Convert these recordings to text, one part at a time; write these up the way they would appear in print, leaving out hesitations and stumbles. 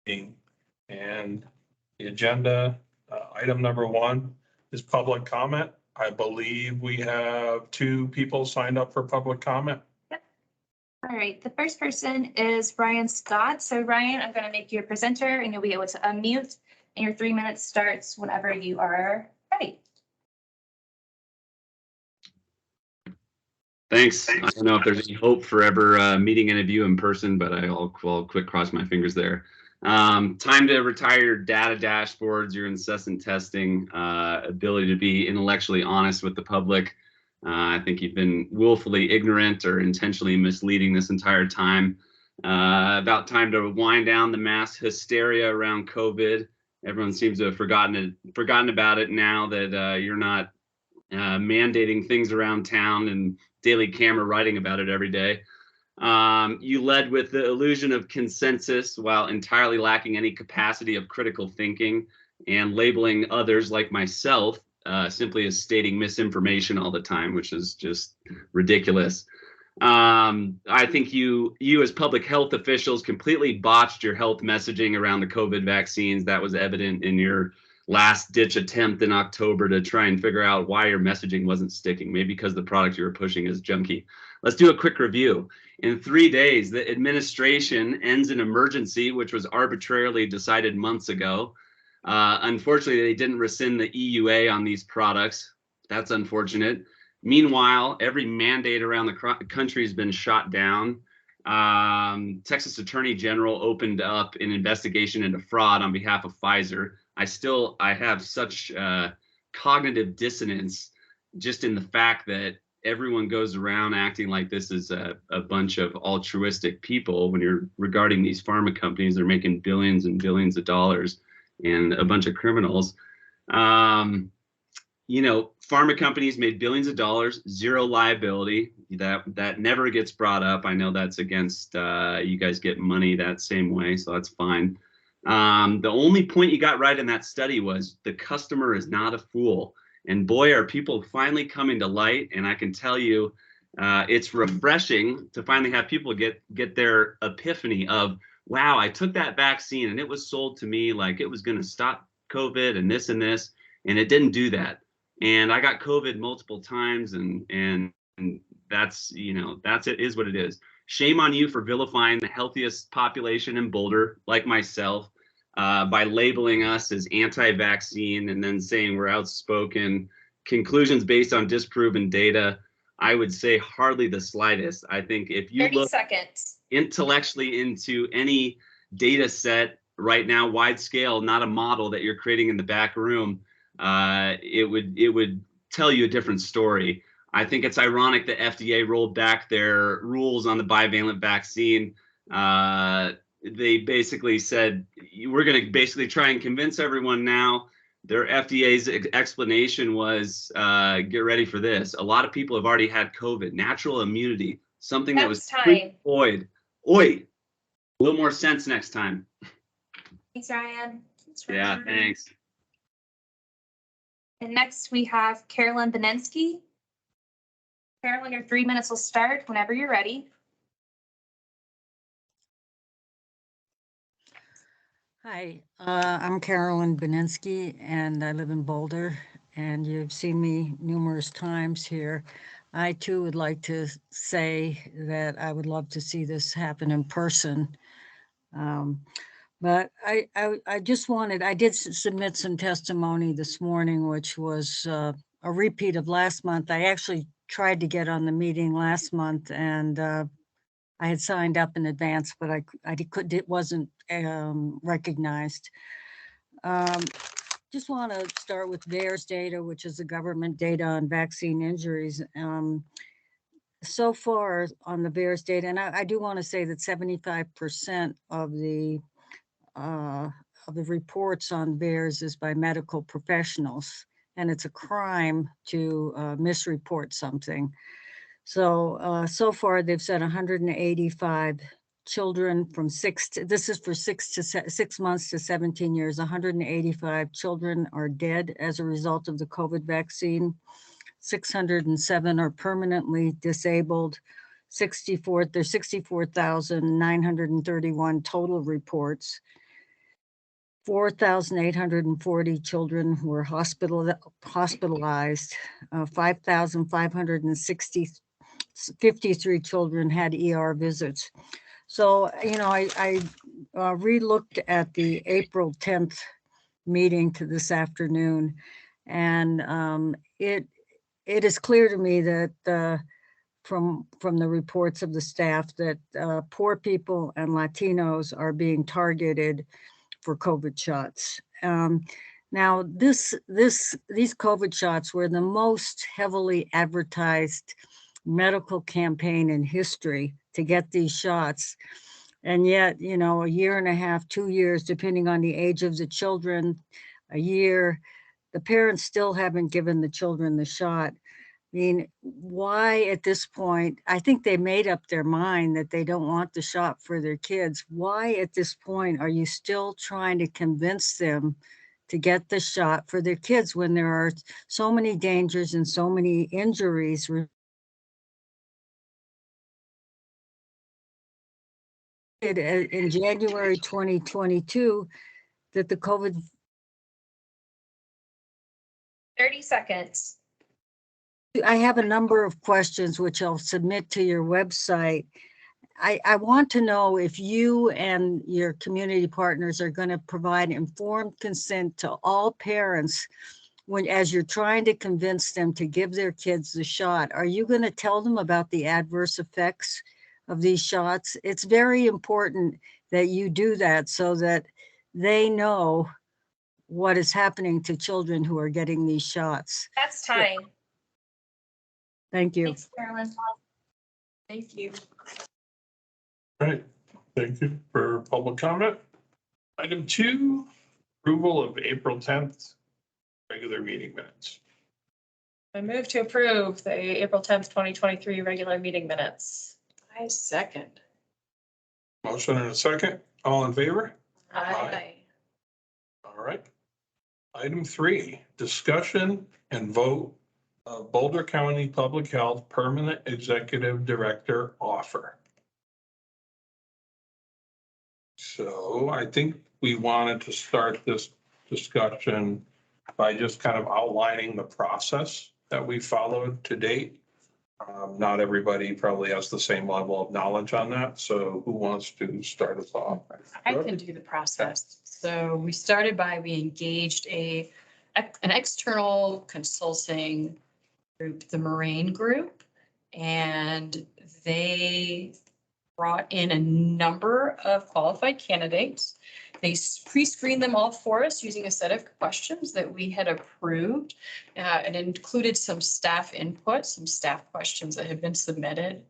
meeting. And the agenda, item number 1 is public comment. I believe we have 2 people signed up for public comment. Yep. All right, the first person is Ryan Scott. So Ryan, I'm going to make you a presenter and you'll be able to unmute, and your 3 minutes starts whenever you are ready. Thanks. I don't know if there's any hope for ever meeting any of you in person, but I'll quick cross my fingers there. Time to retire your data dashboards, your incessant testing, ability to be intellectually honest with the public. I think you've been willfully ignorant or intentionally misleading this entire time. About time to wind down the mass hysteria around COVID. Everyone seems to have forgotten about it now that you're not mandating things around town and daily camera writing about it every day. You led with the illusion of consensus while entirely lacking any capacity of critical thinking and labeling others like myself simply as stating misinformation all the time, which is just ridiculous. I think you as public health officials completely botched your health messaging around the COVID vaccines. That was evident in your last ditch attempt in October to try and figure out why your messaging wasn't sticking. Maybe because the product you were pushing is junky. Let's do a quick review. In 3 days, the administration ends an emergency, which was arbitrarily decided months ago. Unfortunately, they didn't rescind the EUA on these products. That's unfortunate. Meanwhile, every mandate around the country has been shot down. Texas Attorney General opened up an investigation into fraud on behalf of Pfizer. I have such cognitive dissonance just in the fact that everyone goes around acting like this is a bunch of altruistic people when you're regarding these pharma companies. They're making billions and billions of dollars and a bunch of criminals. You know, pharma companies made billions of dollars, zero liability. That never gets brought up. I know that's against, you guys get money that same way, so that's fine. The only point you got right in that study was the customer is not a fool. And boy, are people finally coming to light. And I can tell you, it's refreshing to finally have people get their epiphany of, wow, I took that vaccine and it was sold to me like it was going to stop COVID and this, and it didn't do that. And I got COVID multiple times, and that's, you know, it is what it is. Shame on you for vilifying the healthiest population in Boulder, like myself, by labeling us as anti-vaccine and then saying we're outspoken. Conclusions based on disproven data, I would say hardly the slightest. I think if you look intellectually into any data set right now, wide scale, not a model that you're creating in the back room, it would tell you a different story. I think it's ironic that FDA rolled back their rules on the bivalent vaccine. They basically said, we're going to basically try and convince everyone now. Their FDA's explanation was, get ready for this. A lot of people have already had COVID, natural immunity, something that was deployed. Oi, a little more sense next time. Thanks, Ryan. Yeah, thanks. And next we have Carolyn Benensky. Carolyn, your 3 minutes will start whenever you're ready. Hi, I'm Carolyn Benensky, and I live in Boulder, and you've seen me numerous times here. I too would like to say that I would love to see this happen in person. But I just wanted, I did submit some testimony this morning, which was a repeat of last month. I actually tried to get on the meeting last month, and I had signed up in advance, but it wasn't recognized. Just want to start with VAERS data, which is the government data on vaccine injuries. So far on the VAERS data, and I do want to say that 75% of the reports on VAERS is by medical professionals, and it's a crime to misreport something. So, so far they've said 185 children from 6 months to 17 years, 185 children are dead as a result of the COVID vaccine. 607 are permanently disabled. There's 64,931 total reports. 4,840 children were hospitalized. 5,553 children had ER visits. So, I re-looked at the April 10th meeting to this afternoon, and it is clear to me that from the reports of the staff that poor people and Latinos are being targeted for COVID shots. Now, these COVID shots were the most heavily advertised medical campaign in history to get these shots. And yet, a year and a half, 2 years, depending on the age of the children, a year, the parents still haven't given the children the shot. I mean, why at this point? I think they made up their mind that they don't want the shot for their kids. Why at this point are you still trying to convince them to get the shot for their kids when there are so many dangers and so many injuries? In January 2022, that the COVID 30 seconds. I have a number of questions which I'll submit to your website. I want to know if you and your community partners are going to provide informed consent to all parents as you're trying to convince them to give their kids the shot. Are you going to tell them about the adverse effects of these shots? It's very important that you do that so that they know what is happening to children who are getting these shots. That's time. Thank you. Thanks, Carolyn. Thank you. All right, thank you for public comment. Item 2, approval of April 10th regular meeting minutes. I move to approve the April 10th, 2023 regular meeting minutes. I second. Motion and a second. All in favor? Aye. All right. Item 3, discussion and vote of Boulder County Public Health Permanent Executive Director offer. So I think we wanted to start this discussion by just kind of outlining the process that we followed to date. Not everybody probably has the same level of knowledge on that. So who wants to start us off? I can do the process. So we started by, we engaged an external consulting group, the Moraine Group, and they brought in a number of qualified candidates. They pre-screened them all for us using a set of questions that we had approved. It included some staff input, some staff questions that had been submitted.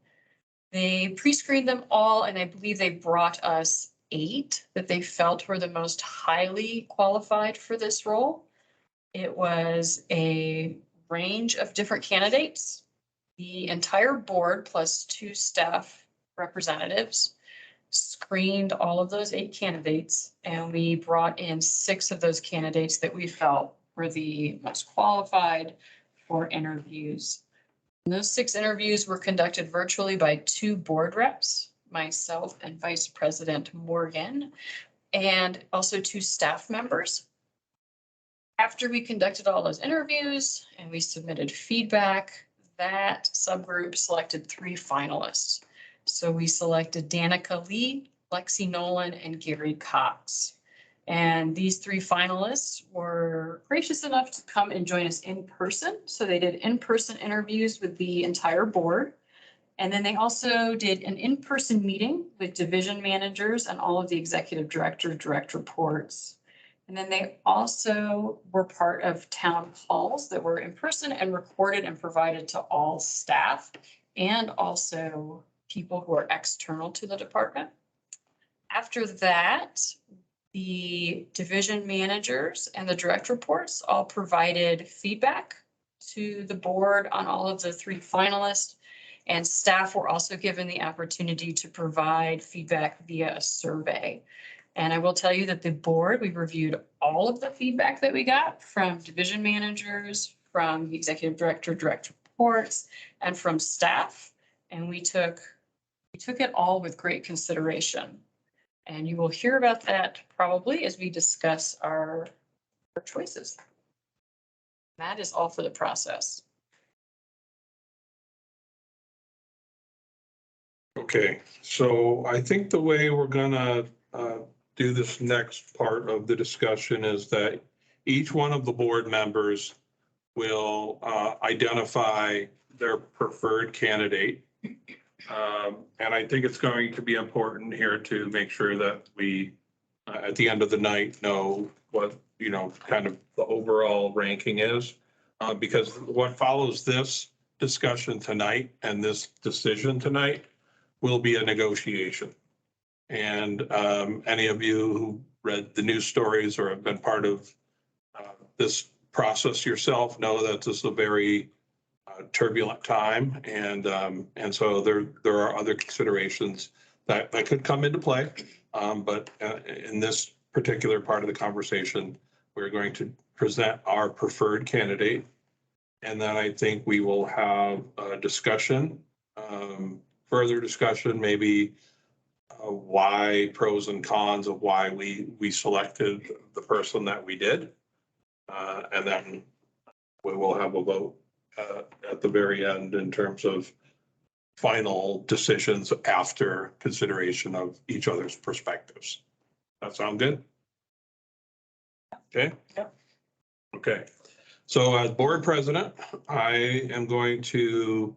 They pre-screened them all, and I believe they brought us 8 that they felt were the most highly qualified for this role. It was a range of different candidates. The entire board plus 2 staff representatives screened all of those 8 candidates, and we brought in 6 of those candidates that we felt were the most qualified for interviews. And those 6 interviews were conducted virtually by 2 board reps, myself and Vice President Morgan, and also 2 staff members. After we conducted all those interviews and we submitted feedback, that subgroup selected 3 finalists. So we selected Danica Lee, Lexi Nolan, and Gary Cox. And these 3 finalists were gracious enough to come and join us in person. So they did in-person interviews with the entire board. And then they also did an in-person meeting with division managers and all of the executive director, direct reports. And then they also were part of town halls that were in person and recorded and provided to all staff and also people who are external to the department. After that, the division managers and the direct reports all provided feedback to the board on all of the 3 finalists, and staff were also given the opportunity to provide feedback via a survey. And I will tell you that the board, we reviewed all of the feedback that we got from division managers, from the executive director, direct reports, and from staff. And we took it all with great consideration. And you will hear about that probably as we discuss our choices. That is all for the process. Okay, so I think the way we're gonna do this next part of the discussion is that each one of the board members will identify their preferred candidate. And I think it's going to be important here to make sure that we, at the end of the night, know what, kind of the overall ranking is. Because what follows this discussion tonight and this decision tonight will be a negotiation. And any of you who read the news stories or have been part of this process yourself know that this is a very turbulent time. And so there are other considerations that could come into play. But in this particular part of the conversation, we're going to present our preferred candidate. And then I think we will have a discussion, further discussion, maybe why, pros and cons of why we selected the person that we did. And then we will have a vote at the very end in terms of final decisions after consideration of each other's perspectives. That sound good? Okay? Yep. Okay. So as board president, I am going to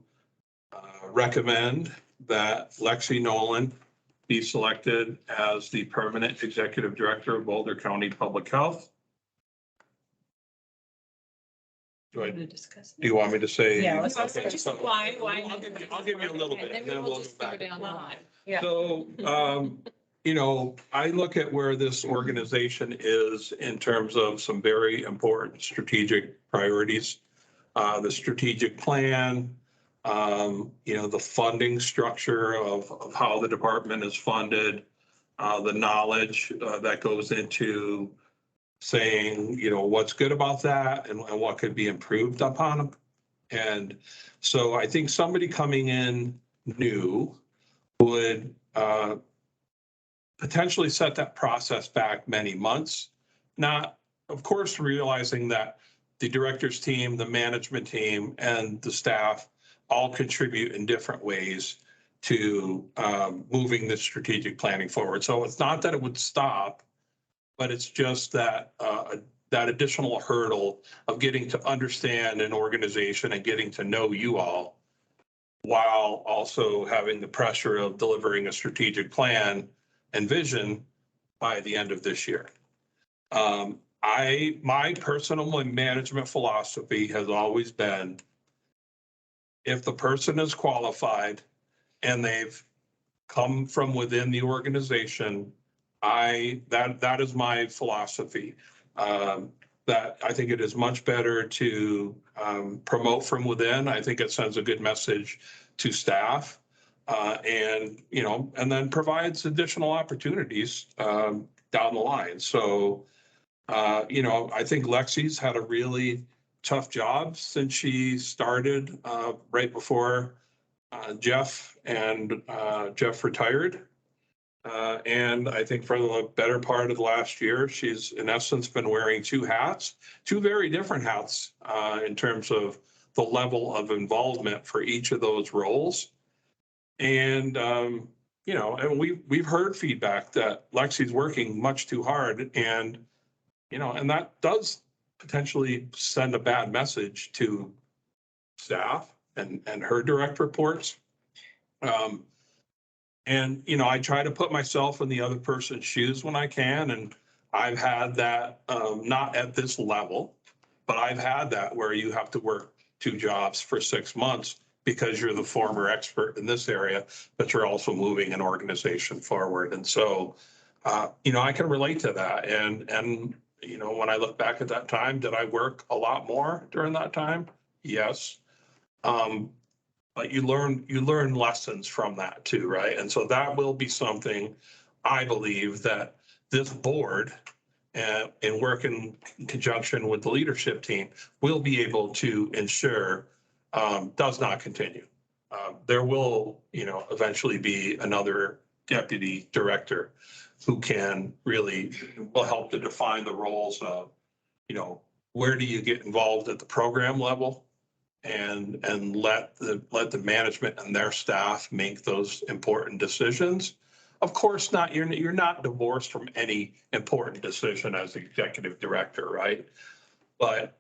recommend that Lexi Nolan be selected as the permanent executive director of Boulder County Public Health. Do you want me to say? Yeah, let's Okay, just so why. I'll give you a little bit. And and then then we'll we'll just go go back. down the line. Yeah. So, I look at where this organization is in terms of some very important strategic priorities. The strategic plan, the funding structure of how the department is funded, the knowledge that goes into saying, what's good about that and what could be improved upon. And so I think somebody coming in new would potentially set that process back many months. Not, of course, realizing that the director's team, the management team, and the staff all contribute in different ways to moving the strategic planning forward. So it's not that it would stop, but it's just that that additional hurdle of getting to understand an organization and getting to know you all, while also having the pressure of delivering a strategic plan and vision by the end of this year. My personal management philosophy has always been, if the person is qualified and they've come from within the organization, that is my philosophy. That I think it is much better to promote from within. I think it sends a good message to staff, and then provides additional opportunities down the line. So, I think Lexi's had a really tough job since she started right before Jeff retired. And I think for the better part of the last year, she's in essence been wearing two hats, two very different hats in terms of the level of involvement for each of those roles. And, and we've heard feedback that Lexi's working much too hard, and that does potentially send a bad message to staff and her direct reports. And, I try to put myself in the other person's shoes when I can. And I've had that, not at this level, but I've had that where you have to work two jobs for 6 months because you're the former expert in this area, but you're also moving an organization forward. And so, I can relate to that. And, when I look back at that time, did I work a lot more during that time? Yes. But you learn lessons from that too, right? And so that will be something I believe that this board and work in conjunction with the leadership team will be able to ensure does not continue. There will, eventually be another deputy director. who can really, will help to define the roles of, where do you get involved at the program level? And let the management and their staff make those important decisions. Of course, you're not divorced from any important decision as executive director, right? But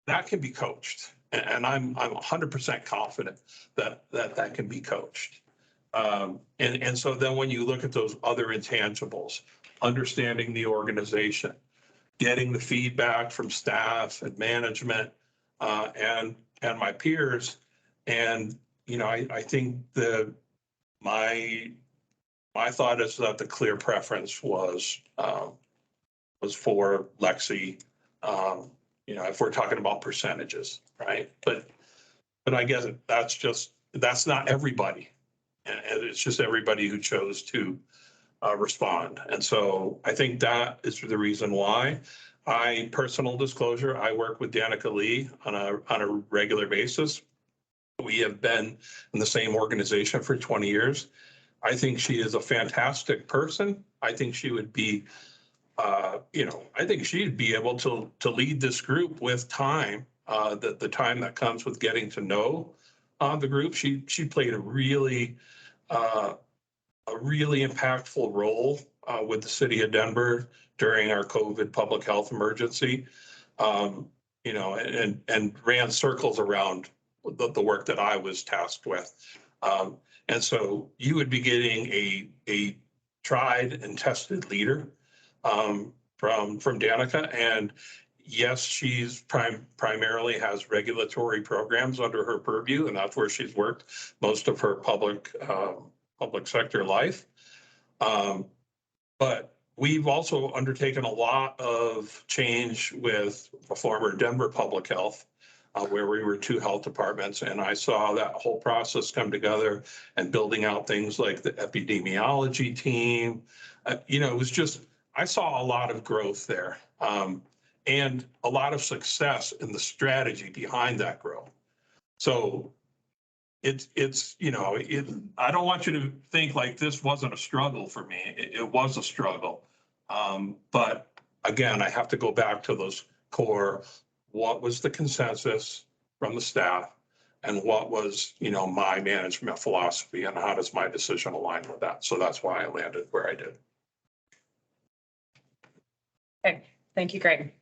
that can be coached, and I'm 100% confident that can be coached. And so then when you look at those other intangibles, understanding the organization, getting the feedback from staff and management, and my peers, and I think my thought is that the clear preference was for Lexi. If we're talking about percentages, right? But I guess that's not everybody. And it's just everybody who chose to respond. And so I think that is the reason why. Personal disclosure, I work with Danica Lee on a regular basis. We have been in the same organization for 20 years. I think she is a fantastic person. I think she would be, I think she'd be able to lead this group with time, the time that comes with getting to know the group. She played a really impactful role with the city of Denver during our COVID public health emergency, and ran circles around the work that I was tasked with. And so you would be getting a tried and tested leader from Danica. And yes, she's primarily has regulatory programs under her purview, and that's where she's worked most of her public sector life. But we've also undertaken a lot of change with the former Denver Public Health, where we were 2 health departments. And I saw that whole process come together and building out things like the epidemiology team. It was just, I saw a lot of growth there, and a lot of success in the strategy behind that growth. So I don't want you to think like this wasn't a struggle for me. It was a struggle. But again, I have to go back to those core, what was the consensus from the staff, and what was, my management philosophy, and how does my decision align with that? So that's why I landed where I did. Okay, thank you, Greg.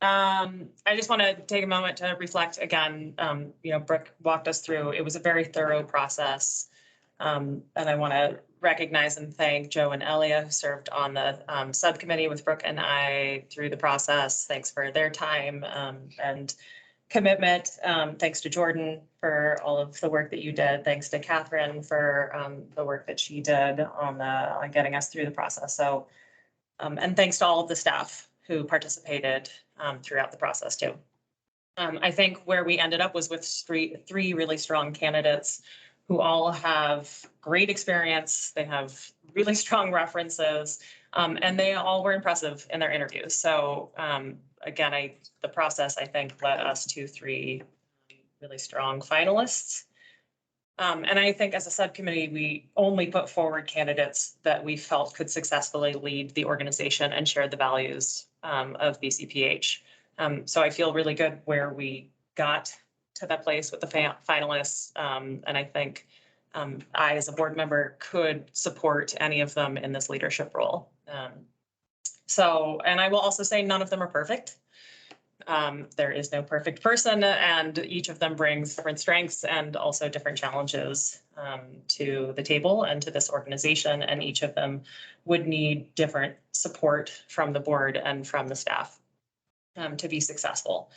I just want to take a moment to reflect again. Brooke walked us through, it was a very thorough process. And I want to recognize and thank Joe and Elia, who served on the subcommittee with Brooke and I through the process. Thanks for their time and commitment. Thanks to Jordan for all of the work that you did. Thanks to Catherine for the work that she did on getting us through the process. So, and thanks to all of the staff who participated throughout the process too. I think where we ended up was with three really strong candidates who all have great experience. They have really strong references, and they all were impressive in their interviews. So again, the process, I think, led us to 3 really strong finalists. And I think as a subcommittee, we only put forward candidates that we felt could successfully lead the organization and share the values of BCPH. So I feel really good where we got to that place with the finalists. And I think I, as a board member, could support any of them in this leadership role. And I will also say none of them are perfect. There is no perfect person, and each of them brings different strengths and also different challenges to the table and to this organization. And each of them would need different support from the board and from the staff to be successful.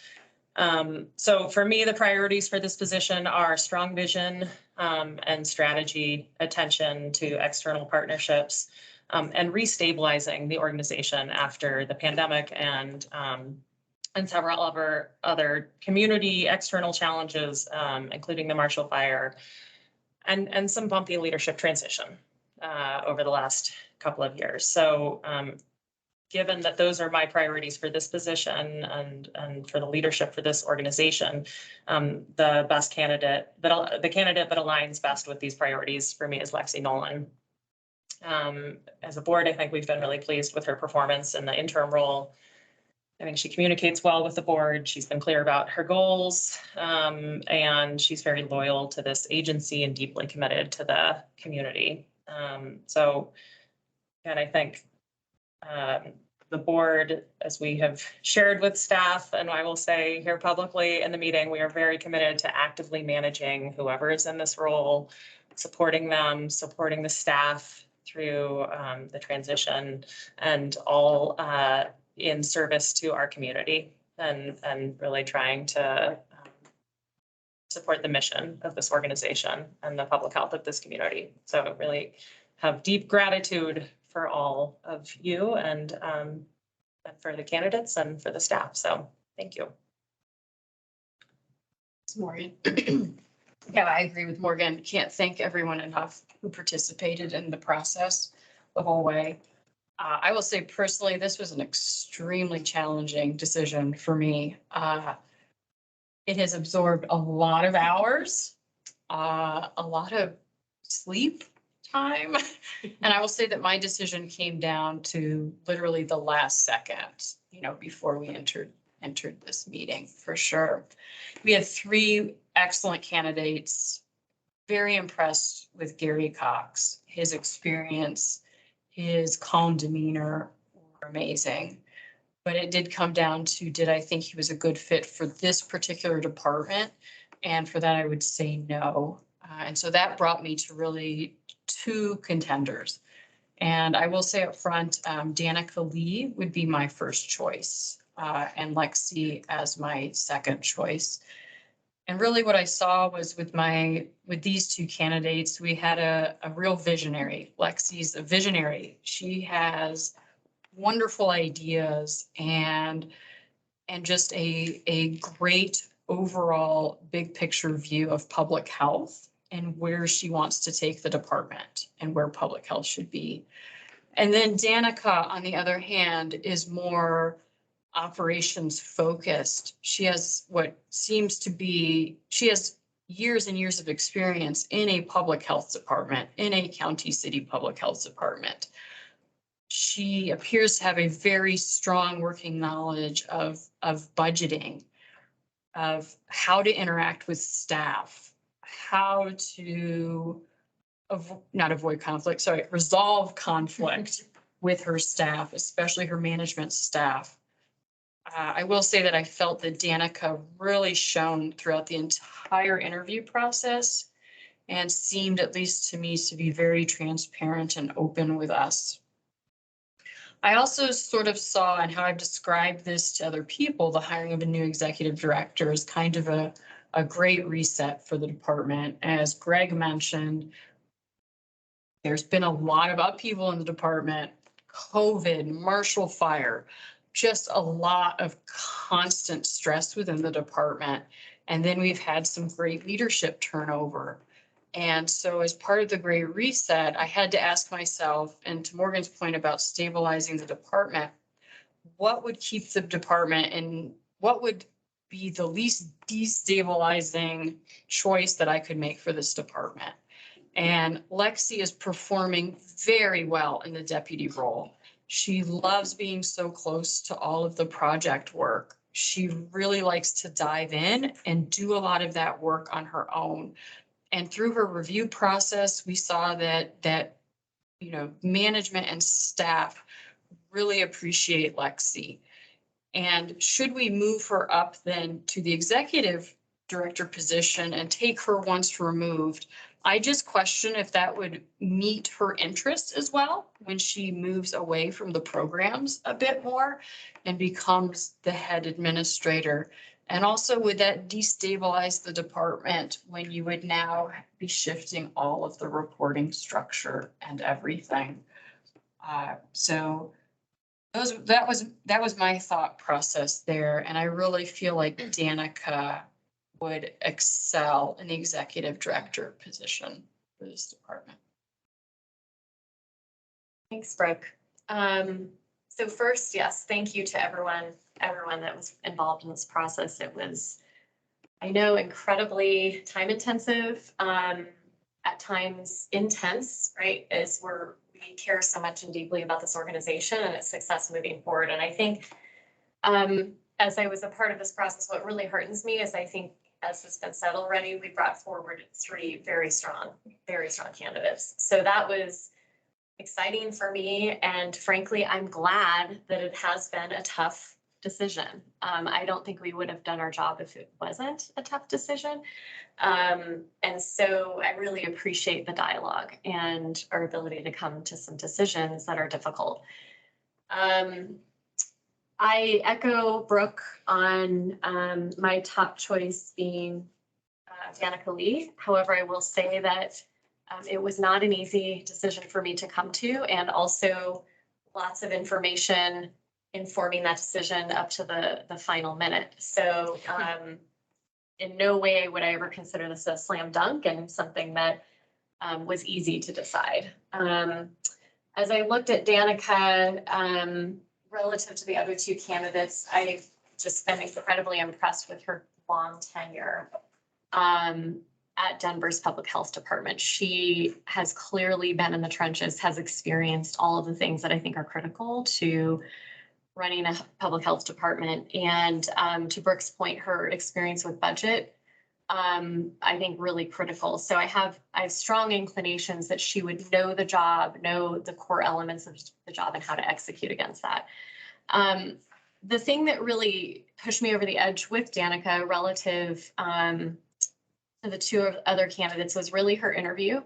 So for me, the priorities for this position are strong vision and strategy, attention to external partnerships, and restabilizing the organization after the pandemic and several other community external challenges, including the Marshall Fire and some bumpy leadership transition over the last couple of years. So given that those are my priorities for this position and for the leadership for this organization, the best candidate, the candidate that aligns best with these priorities for me is Lexi Nolan. As a board, I think we've been really pleased with her performance in the interim role. I think she communicates well with the board. She's been clear about her goals, and she's very loyal to this agency and deeply committed to the community. And I think the board, as we have shared with staff, and I will say here publicly in the meeting, we are very committed to actively managing whoever is in this role, supporting them, supporting the staff through the transition, and all in service to our community, and really trying to support the mission of this organization and the public health of this community. So really have deep gratitude for all of you, and for the candidates and for the staff. So thank you. Morgan. Yeah, I agree with Morgan. Can't thank everyone enough who participated in the process the whole way. I will say personally, this was an extremely challenging decision for me. It has absorbed a lot of hours, a lot of sleep time. And I will say that my decision came down to literally the last second, before we entered this meeting, for sure. We had 3 excellent candidates. Very impressed with Gary Cox. His experience, his calm demeanor were amazing. But it did come down to, did I think he was a good fit for this particular department? And for that, I would say no. And so that brought me to really 2 contenders. And I will say up front, Danica Lee would be my first choice, and Lexi as my second choice. And really what I saw was with these 2 candidates, we had a real visionary. Lexi's a visionary. She has wonderful ideas and just a great overall big picture view of public health and where she wants to take the department and where public health should be. And then Danica, on the other hand, is more operations focused. She has she has years and years of experience in a public health department, in a county city public health department. She appears to have a very strong working knowledge of budgeting, of how to interact with staff, how to resolve conflict with her staff, especially her management staff. I will say that I felt that Danica really shone throughout the entire interview process and seemed, at least to me, to be very transparent and open with us. I also sort of saw, and how I've described this to other people, the hiring of a new executive director as kind of a great reset for the department. As Greg mentioned, there's been a lot of upheaval in the department, COVID, Marshall Fire, just a lot of constant stress within the department. And then we've had some great leadership turnover. And so as part of the Great Reset, I had to ask myself, and to Morgan's point about stabilizing the department, what would keep the department and what would be the least destabilizing choice that I could make for this department? And Lexi is performing very well in the deputy role. She loves being so close to all of the project work. She really likes to dive in and do a lot of that work on her own. And through her review process, we saw that management and staff really appreciate Lexi. And should we move her up then to the executive director position and take her once removed, I just question if that would meet her interests as well when she moves away from the programs a bit more and becomes the head administrator. And also, would that destabilize the department when you would now be shifting all of the reporting structure and everything? So that was my thought process there. And I really feel like Danica would excel in the executive director position for this department. Thanks, Brooke. So first, yes, thank you to everyone that was involved in this process. It was, I know, incredibly time intensive, at times intense, right? As we we care so much and deeply about this organization and its success moving forward. And I think, as I was a part of this process, what really heartens me is I think, as has been said already, we brought forward 3 very strong candidates. So that was exciting for me. And frankly, I'm glad that it has been a tough decision. I don't think we would have done our job if it wasn't a tough decision. And so I really appreciate the dialogue and our ability to come to some decisions that are difficult. I echo Brooke on my top choice being Danica Lee. However, I will say that it was not an easy decision for me to come to, and also lots of information informing that decision up to the final minute. So in no way would I ever consider this a slam dunk and something that was easy to decide. As I looked at Danica, relative to the other 2 candidates, I've just been incredibly impressed with her long tenure at Denver's Public Health Department. She has clearly been in the trenches, has experienced all of the things that I think are critical to running a public health department. And to Brooke's point, her experience with budget, I think really critical. So I have strong inclinations that she would know the job, know the core elements of the job and how to execute against that. The thing that really pushed me over the edge with Danica relative to the 2 other candidates was really her interview.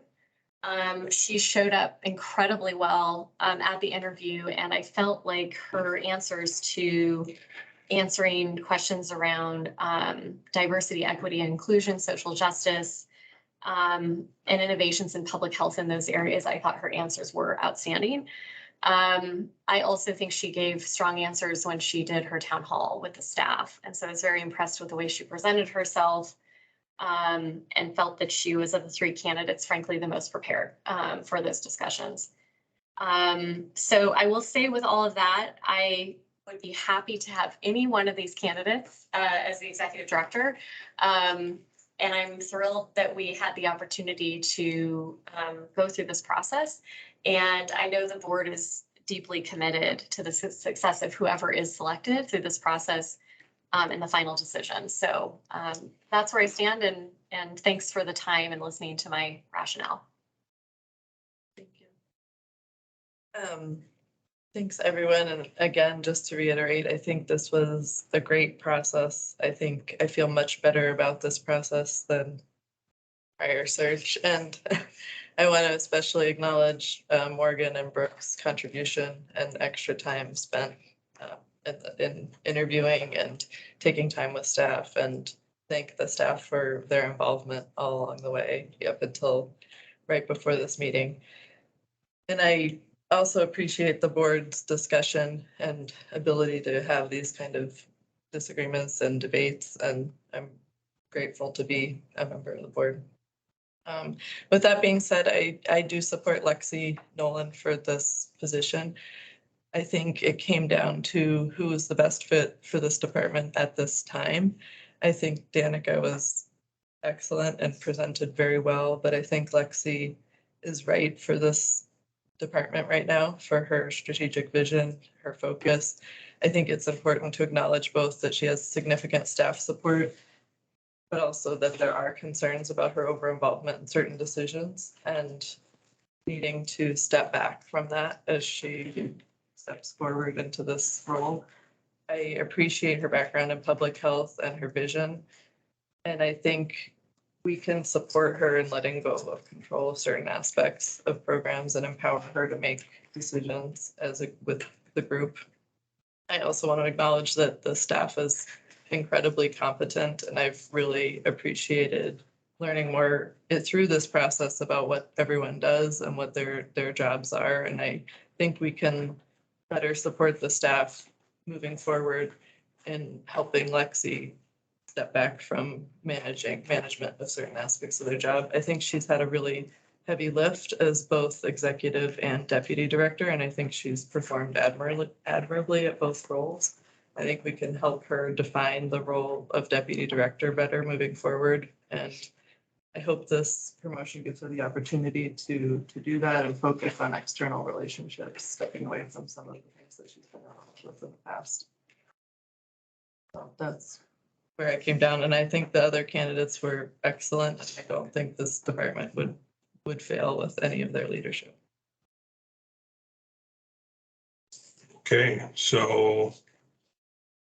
She showed up incredibly well at the interview, and I felt like her answers to answering questions around diversity, equity, and inclusion, social justice, and innovations in public health in those areas, I thought her answers were outstanding. I also think she gave strong answers when she did her town hall with the staff. And so I was very impressed with the way she presented herself, and felt that she was, of the 3 candidates, frankly, the most prepared for those discussions. So I will say with all of that, I would be happy to have any one of these candidates as the executive director. And I'm thrilled that we had the opportunity to go through this process. And I know the board is deeply committed to the success of whoever is selected through this process in the final decision. So that's where I stand, and thanks for the time and listening to my rationale. Thank you. Thanks, everyone. And again, just to reiterate, I think this was a great process. I think I feel much better about this process than prior search. And I want to especially acknowledge Morgan and Brooke's contribution and extra time spent in interviewing and taking time with staff, and thank the staff for their involvement all along the way up until right before this meeting. And I also appreciate the board's discussion and ability to have these kind of disagreements and debates, and I'm grateful to be a member of the board. With that being said, I do support Lexi Nolan for this position. I think it came down to who is the best fit for this department at this time. I think Danica was excellent and presented very well, but I think Lexi is right for this department right now for her strategic vision, her focus. I think it's important to acknowledge both that she has significant staff support, but also that there are concerns about her over-involvement in certain decisions and needing to step back from that as she steps forward into this role. I appreciate her background in public health and her vision. And I think we can support her in letting go of control of certain aspects of programs and empower her to make decisions with the group. I also want to acknowledge that the staff is incredibly competent, and I've really appreciated learning more through this process about what everyone does and what their jobs are. And I think we can better support the staff moving forward in helping Lexi step back from management of certain aspects of their job. I think she's had a really heavy lift as both executive and deputy director, and I think she's performed admirably at both roles. I think we can help her define the role of deputy director better moving forward. And I hope this promotion gives her the opportunity to do that and focus on external relationships, stepping away from some of the things that she's been involved with in the past. So that's where I came down, and I think the other candidates were excellent. I don't think this department would fail with any of their leadership. Okay, so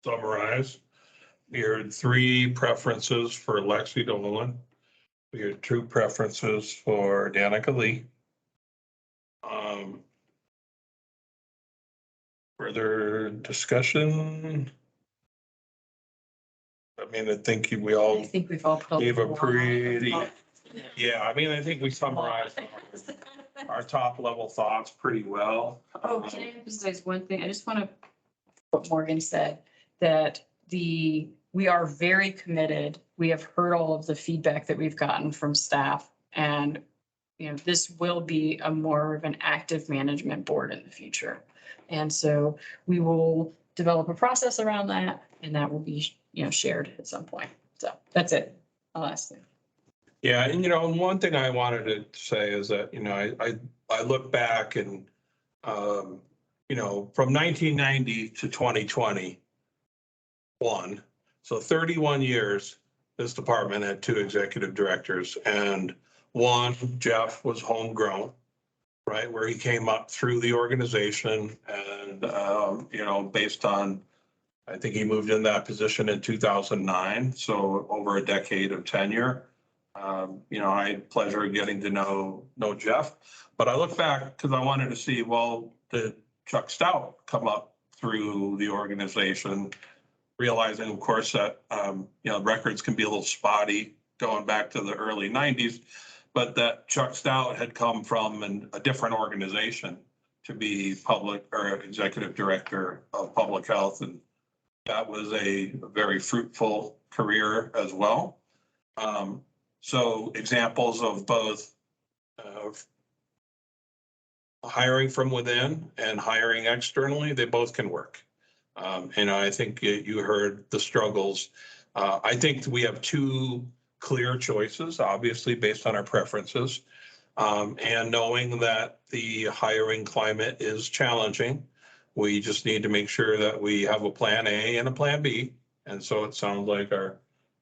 summarize. We heard 3 preferences for Lexi Dolan. We had 2 preferences for Danica Lee. Further discussion? I mean, I think we I all think we've all put. gave a pretty, yeah, I mean, I think we summarized our top level thoughts pretty well. Oh, can I emphasize one thing? I just want to, what Morgan said, that we are very committed. We have heard all of the feedback that we've gotten from staff, and, you know, this will be a more of an active management board in the future. And so we will develop a process around that, and that will be, you know, shared at some point. So that's it. I'll ask you. Yeah, and you know, one thing I wanted to say is that, you know, I look back and, you know, from 1990 to 2021, so 31 years, this department had 2 executive directors, and one, Jeff, was homegrown, right, where he came up through the organization and, you know, based on, I think he moved in that position in 2009, so over a decade of tenure. You know, I had pleasure of getting to know Jeff, but I look back because I wanted to see, well, did Chuck Stout come up through the organization, realizing, of course, that, you know, records can be a little spotty going back to the early 90s, but that Chuck Stout had come from a different organization to be public or executive director of public health. And that was a very fruitful career as well. So examples of both hiring from within and hiring externally, they both can work. And I think you heard the struggles. I think we have 2 clear choices, obviously based on our preferences. And knowing that the hiring climate is challenging, we just need to make sure that we have a plan A and a plan B. And so it sounds like our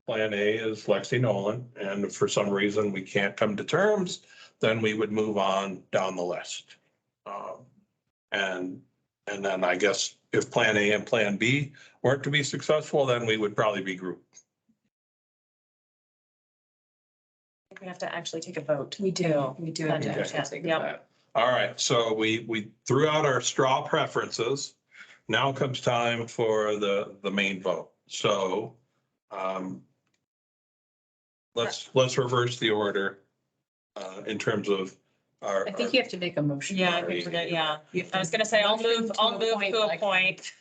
plan A is Lexi Nolan, and if for some reason we can't come to terms, then we would move on down the list. And then I guess if plan A and plan B weren't to be successful, then we would probably be grouped. We have to actually take a vote. We do. We do have to Okay. actually take Yep. that. All right, so we threw out our straw preferences. Now comes time for the main vote. So let's reverse the order in terms of our. I think you have to make a motion. Yeah, I forget, yeah. You have I was gonna say, I'll move to appoint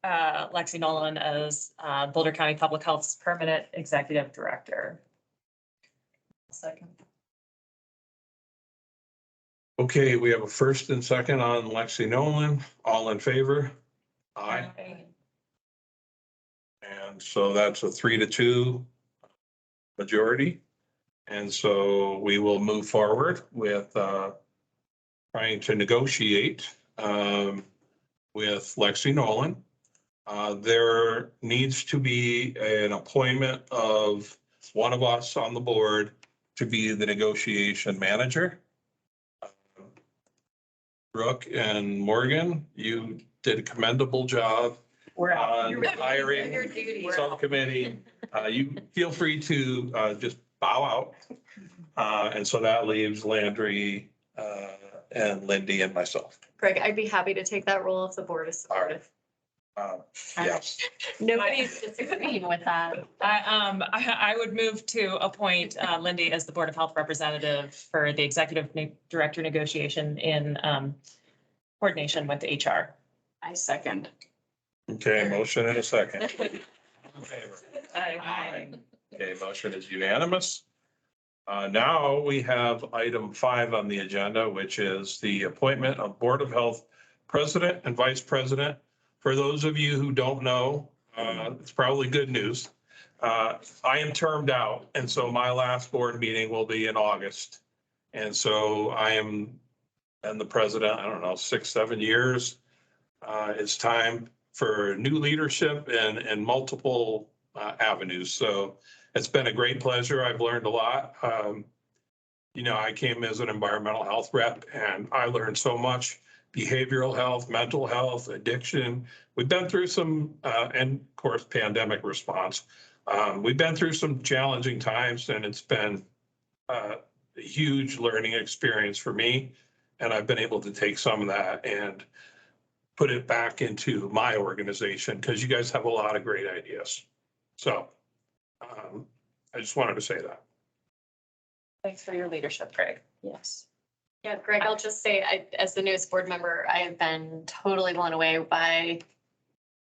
Lexi Nolan as Boulder County Public Health's permanent executive director. Second. Okay, we have a first and second on Lexi Nolan. All in favor? Aye. And so that's a 3-2 majority. And so we will move forward with trying to negotiate with Lexi Nolan. There needs to be an appointment of one of us on the board to be the negotiation manager. Brooke and Morgan, you did a commendable job We're out. on hiring subcommittee. You feel free to just bow out. And so that leaves Landry and Lindy and myself. Greg, I'd be happy to take that role if the board is supportive. Yes. Nobody's disagreeing with that. I would move to appoint Lindy as the Board of Health representative for the executive director negotiation in coordination with HR. I second. Okay, motion and a second. In favor? Aye. Okay, motion is unanimous. Now we have item 5 on the agenda, which is the appointment of Board of Health President and Vice President. For those of you who don't know, it's probably good news. I am termed out, and so my last board meeting will be in August. And so I am, and the president, I don't know, 6, 7 years. It's time for new leadership and multiple avenues. So it's been a great pleasure. I've learned a lot. You know, I came as an environmental health rep and I learned so much: behavioral health, mental health, addiction. We've been through some, and of course, pandemic response. We've been through some challenging times, and it's been a huge learning experience for me. And I've been able to take some of that and put it back into my organization, because you guys have a lot of great ideas. So I just wanted to say that. Thanks for your leadership, Greg. Yes. Yeah, Greg, I'll just say, as the newest board member, I have been totally blown away by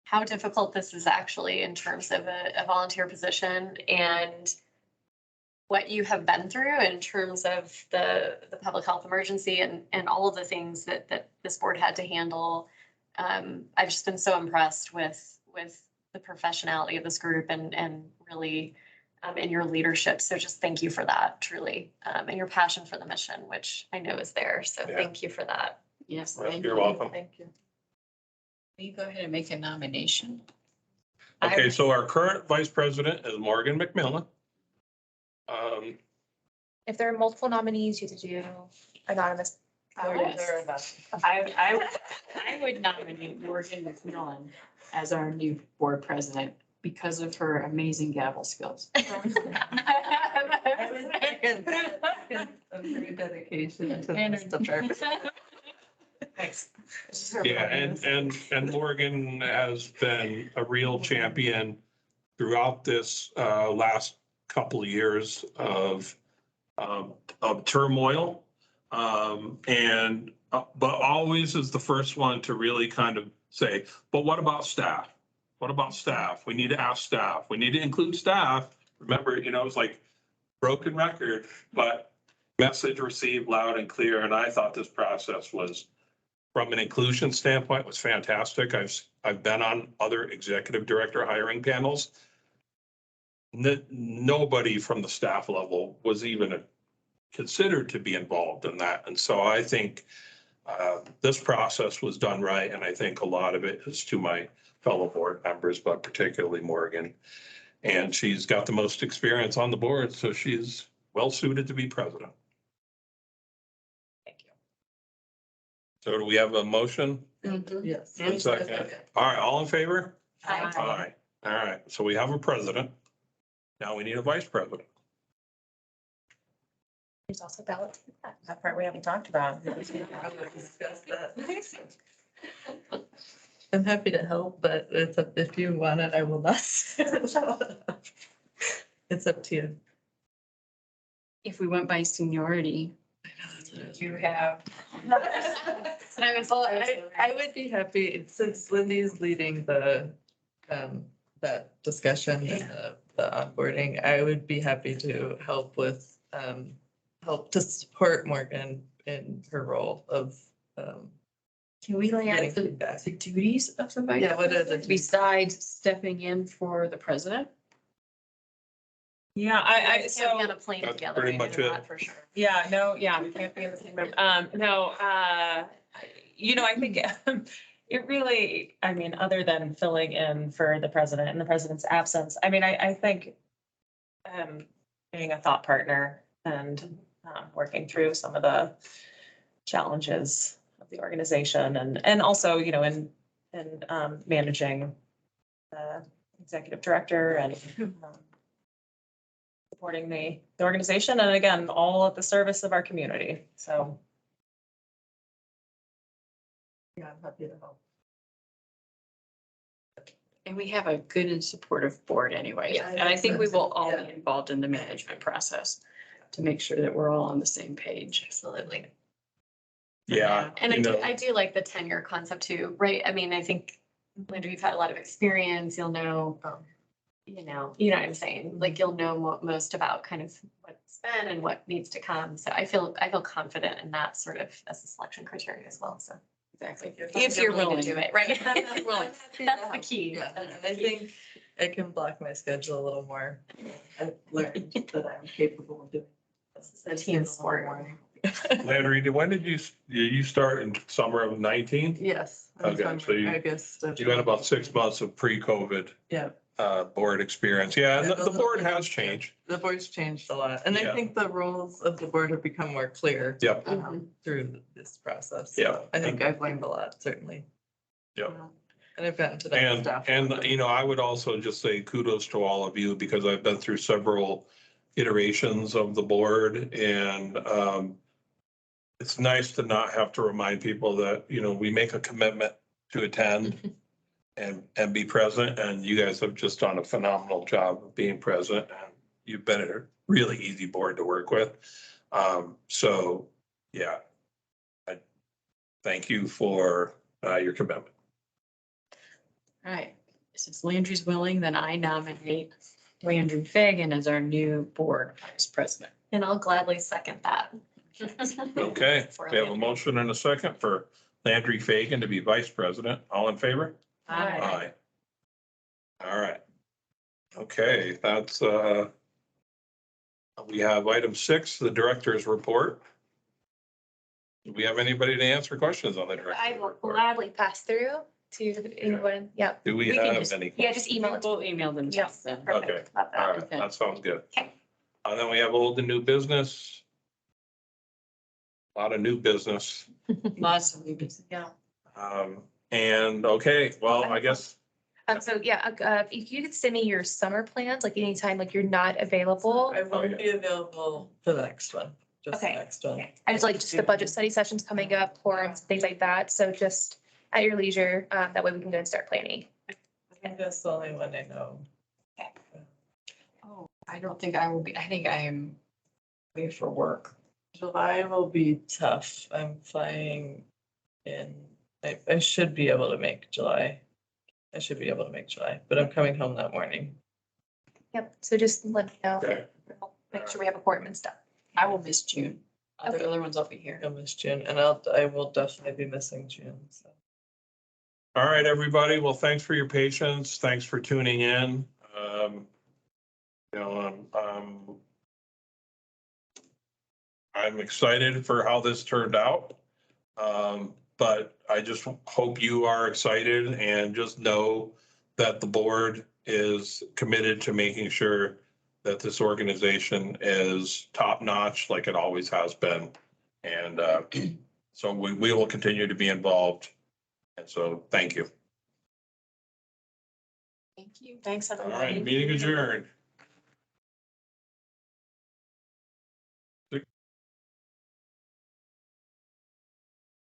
how difficult this is actually in terms of a volunteer position, and what you have been through in terms of the public health emergency and all of the things that this board had to handle. I've just been so impressed with the professionality of this group and really in your leadership. So just thank you for that, truly, and your passion for the mission, which I know is there. So Yeah. Thank you for that. Yes. Well, thank you're you. welcome. Thank you. Will you go ahead and make a nomination? Okay, so our current vice president is Morgan McMillan. If there are multiple nominees, you have to do anonymous. Yes. I would nominate Morgan McMillan as our new board president because of her amazing gavel skills. A great dedication to And this department. Thanks. Yeah, and Morgan has been a real champion throughout this last couple of years of turmoil. But always is the first one to really kind of say, but what about staff? What about staff? We need to ask staff. We need to include staff. Remember, you know, it's like broken record, but message received loud and clear. And I thought this process was, from an inclusion standpoint, was fantastic. I've been on other executive director hiring panels. Nobody from the staff level was even considered to be involved in that. And so I think this process was done right. And I think a lot of it is to my fellow board members, but particularly Morgan. And she's got the most experience on the board, so she's well suited to be president. Thank you. So do we have a motion? Yes. One second. All right, all in favor? Aye. Aye. All right, so we have a president. Now we need a vice president. There's also ballot. That part we haven't talked about. Discuss that. I'm happy to help, but it's up, if you want it, I will not. It's up to you. If we went by seniority, you have. Well, I would be happy, since Lindy's leading the, that discussion and the onboarding, I would be happy to help with, help to support Morgan in her role of, Can we lay getting out the feedback. duties of the vice Yeah, what are the president duties? besides stepping in for the president? Yeah, I can't be on so, a plane That's together. pretty I know much it. that For sure. yeah, no, yeah, we can't be in the same room. No, you know, I think it really, I mean, other than filling in for the president in the president's absence, I mean, I think being a thought partner and working through some of the challenges of the organization and also, you know, in managing the executive director and supporting the organization, and again, all at the service of our community. So Yeah, I'm happy to help. And we have a good and supportive board anyway. Yeah. And I think we will all Yeah. be involved in the management process to make sure that we're all on the same page. Absolutely. Yeah. And you know, I do like the tenure concept too, right? I mean, I think, Linda, you've had a lot of experience, you'll know, you know what I'm saying? Like, you'll know most about kind of what's been and what needs to come. So I feel confident in that sort of as a selection criteria as well, so. Exactly. If you're willing to do it, right? I'm willing. That's the key. Yeah, and I think, I can block my schedule a little more. I've learned that I'm capable of doing. This is a team sport. Landry, when did you start in summer of 19? Yes. Okay, so you- August. You had about 6 months of pre-COVID Yeah, board experience. Yeah, and Yeah, the those are board the has ones, changed. the board's changed a lot, and Yeah. I think the roles of the board have become more clear. Yep. Through this process. Yeah. So I think I've learned a lot, certainly. Yep. And I've gotten to know And, staff. and, you know, I would also just say kudos to all of you because I've been through several iterations of the board and it's nice to not have to remind people that, you know, we make a commitment to attend and be present. And you guys have just done a phenomenal job of being present. And you've been a really easy board to work with. So, yeah. I thank you for your commitment. All right, since Landry's willing, then I nominate Landry Fagan as our new board vice president. And I'll gladly second that. Okay, we have a motion and a second for Landry Fagan to be vice president. All in favor? Aye. All right. Okay, that's, we have item 6, the director's report. Do we have anybody to answer questions on the I director's will report? gladly pass through to anyone. Yep. Do we We can have just- any? Yeah, just email it. We'll email them. to Yep. us then. Okay. Perfect. Love All that. right, Okay. that sounds good. Okay. And then we have old and new business. A lot of new business. Lots of new business. Yeah. And okay, well, I guess, So yeah, if you could send me your summer plans, like anytime, like you're not available. I won't be available for the next one, just the Okay. next one. I just like just the budget study sessions coming up, forums, things like that. So just at your leisure, that way we can go and start planning. I think that's the only one I know. Oh, I don't think I will be, I think I am away for work. July will be tough. I'm flying in, I should be able to make July. I should be able to make July, but I'm coming home that morning. Yep. So just let me know. okay, We'll make sure we have a quorum and stuff. I will miss June. Okay. The other ones I'll be here. I miss June, and I will definitely be missing June, so. all right, everybody. Well, thanks for your patience. Thanks for tuning in. You know, I'm excited for how this turned out. But I just hope you are excited and just know that the board is committed to making sure that this organization is top notch like it always has been. And so we will continue to be involved. And so, thank you. Thank you. Thanks, All everybody. right, meeting adjourned.